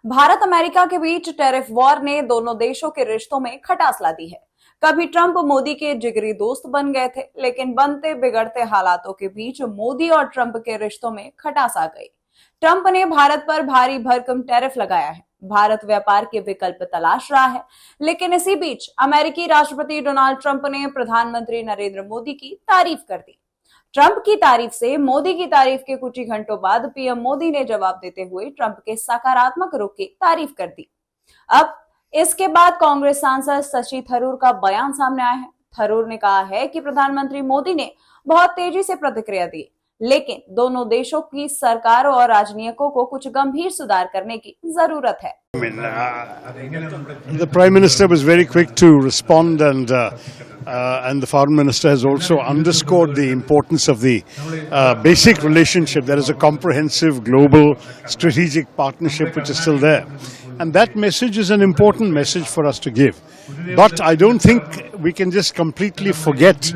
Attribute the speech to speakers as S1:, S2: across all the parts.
S1: Bharat America के बीच tariff war ने दोनों देशों के रिश्तों में खटास ला दी है। कभी ट्रंप मोदी के जिगरी दोस्त बन गए थे, लेकिन बनते बिगड़ते हालातों के बीच मोदी और ट्रंप के रिश्तों में खटास आ गई। ट्रंप ने भारत पर भारी भरकम टैरिफ लगाया है। भारत व्यापार के विकल्प तलाश रहा है, लेकिन इसी बीच अमेरिकी राष्ट्रपति डोनाल्ड ट्रंप ने प्रधानमंत्री नरेंद्र मोदी की तारीफ कर दी। ट्रंप की तारीफ से मोदी की तारीफ के कुछ ही घंटों बाद पीएम मोदी ने जवाब देते हुए ट्रंप के सकारात्मक रुख की तारीफ कर दी। अब इसके बाद कांग्रेस सांसद शशि थरूर का बयान सामने आया है। थरूर ने कहा है कि प्रधानमंत्री मोदी ने बहुत तेजी से प्रतिक्रिया दी, लेकिन दोनों देशों की सरकारों और राजनीतिकों को कुछ गंभीर सुधार करने की जरूरत है।
S2: The Prime Minister was very quick to respond, and the Foreign Minister has also underscored the importance of the basic relationship. There is a comprehensive global strategic partnership which is still there. And that message is an important message for us to give. But I don't think we can just completely forget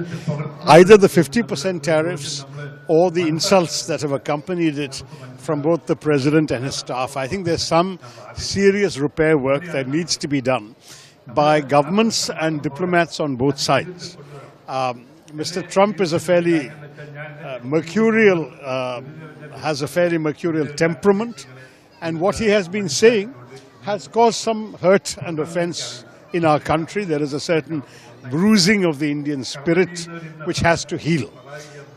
S2: either the 50% tariffs or the insults that have accompanied it from both the President and his staff. I think there's some serious repair work that needs to be done by governments and diplomats on both sides. Mr. Trump is a fairly has a fairly mercurial temperament, and what he has been saying has caused some hurt and offense in our country. There is a certain bruising of the Indian spirit which has to heal.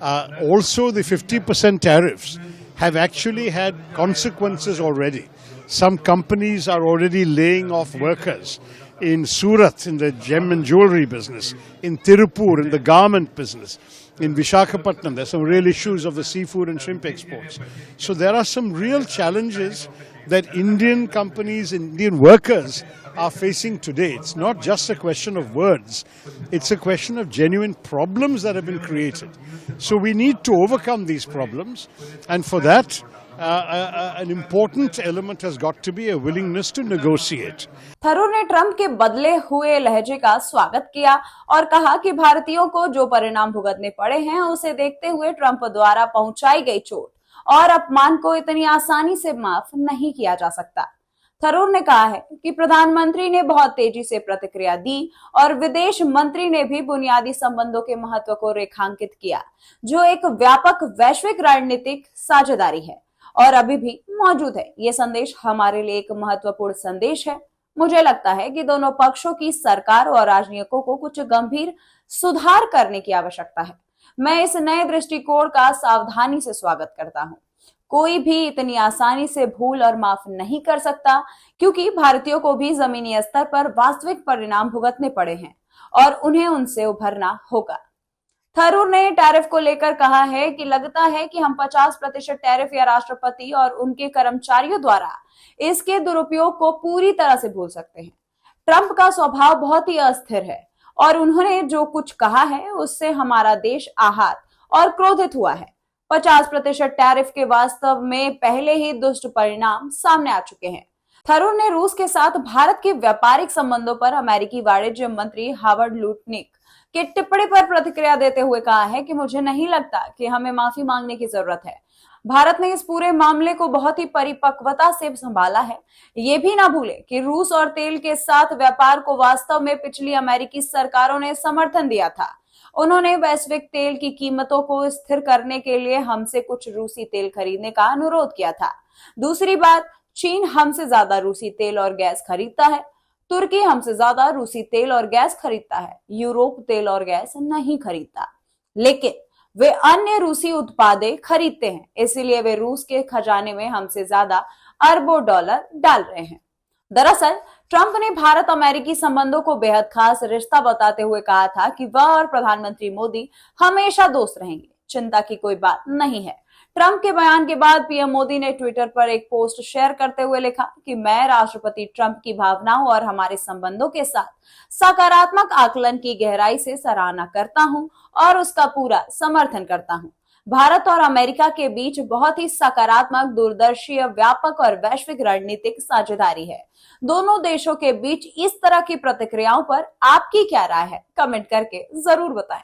S2: Also, the 50% tariffs have actually had consequences already. Some companies are already laying off workers in Surat in the gem and jewelry business, in Tirupur in the garment business, in Visakhapatnam there's some real issues of the seafood and shrimp exports. So there are some real challenges that Indian companies, Indian workers are facing today. It's not just a question of words, it's a question of genuine problems that have been created. So we need to overcome these problems, and for that an important element has got to be a willingness to negotiate.
S1: Tharoor ने Trump के बदले हुए लहजे का स्वागत किया और कहा कि भारतीयों को जो परिणाम भुगतने पड़े हैं, उसे देखते हुए ट्रंप द्वारा पहुंचाई गई चोट और अपमान को इतनी आसानी से माफ नहीं किया जा सकता। थरूर ने कहा है कि प्रधानमंत्री ने बहुत तेजी से प्रतिक्रिया दी और विदेश मंत्री ने भी बुनियादी संबंधों के महत्व को रेखांकित किया, जो एक व्यापक वैश्विक रणनीतिक साझेदारी है और अभी भी मौजूद है। ये संदेश हमारे लिए एक महत्वपूर्ण संदेश है। मुझे लगता है कि दोनों पक्षों की सरकार और राजनीतिकों को कुछ गंभीर सुधार करने की आवश्यकता है। मैं इस नए दृष्टिकोण का सावधानी से स्वागत करता हूं। कोई भी इतनी आसानी से भूल और माफ नहीं कर सकता, क्योंकि भारतीयों को भी जमीनी स्तर पर वास्तविक परिणाम भुगतने पड़े हैं और उन्हें उनसे उभरना होगा। थरूर ने टैरिफ को लेकर कहा है कि लगता है कि हम 50% टैरिफ या राष्ट्रपति और उनके कर्मचारियों द्वारा इसके दुरुपयोग को पूरी तरह से भूल सकते हैं। ट्रंप का स्वभाव बहुत ही अस्थिर है और उन्होंने जो कुछ कहा है उससे हमारा देश आहत और क्रोधित हुआ है। 50% टैरिफ के वास्तव में पहले ही दुष्ट परिणाम सामने आ चुके हैं। थरूर ने रूस के साथ भारत के व्यापारिक संबंधों पर अमेरिकी वाणिज्य मंत्री हावर्ड लुटनिक की टिप्पणी पर प्रतिक्रिया देते हुए कहा है कि मुझे नहीं लगता कि हमें माफी मांगने की जरूरत है। भारत ने इस पूरे मामले को बहुत ही परिपक्वता से संभाला है। ये भी ना भूले कि रूस और तेल के साथ व्यापार को वास्तव में पिछली अमेरिकी सरकारों ने समर्थन दिया था। उन्होंने वैश्विक तेल की कीमतों को स्थिर करने के लिए हमसे कुछ रूसी तेल खरीदने का अनुरोध किया था। दूसरी बात, चीन हमसे ज्यादा रूसी तेल और गैस खरीदता है। तुर्की हमसे ज्यादा रूसी तेल और गैस खरीदता है। यूरोप तेल और गैस नहीं खरीदता, लेकिन वे अन्य रूसी उत्पादें खरीदते हैं, इसीलिए वे रूस के खजाने में हमसे ज्यादा अरबों डॉलर डाल रहे हैं। दरअसल ट्रंप ने भारत अमेरिकी संबंधों को बेहद खास रिश्ता बताते हुए कहा था कि वह और प्रधानमंत्री मोदी हमेशा दोस्त रहेंगे। चिंता की कोई बात नहीं है। ट्रंप के बयान के बाद पीएम मोदी ने ट्विटर पर एक पोस्ट शेयर करते हुए लिखा कि मैं राष्ट्रपति ट्रंप की भावनाओं और हमारे संबंधों के साथ सकारात्मक आकलन की गहराई से सराहना करता हूं और उसका पूरा समर्थन करता हूं। भारत और अमेरिका के बीच बहुत ही सकारात्मक, दूरदर्शी, व्यापक और वैश्विक रणनीतिक साझेदारी है। दोनों देशों के बीच इस तरह की प्रतिक्रियाओं पर आपकी क्या राय है? कमेंट करके जरूर बताएं।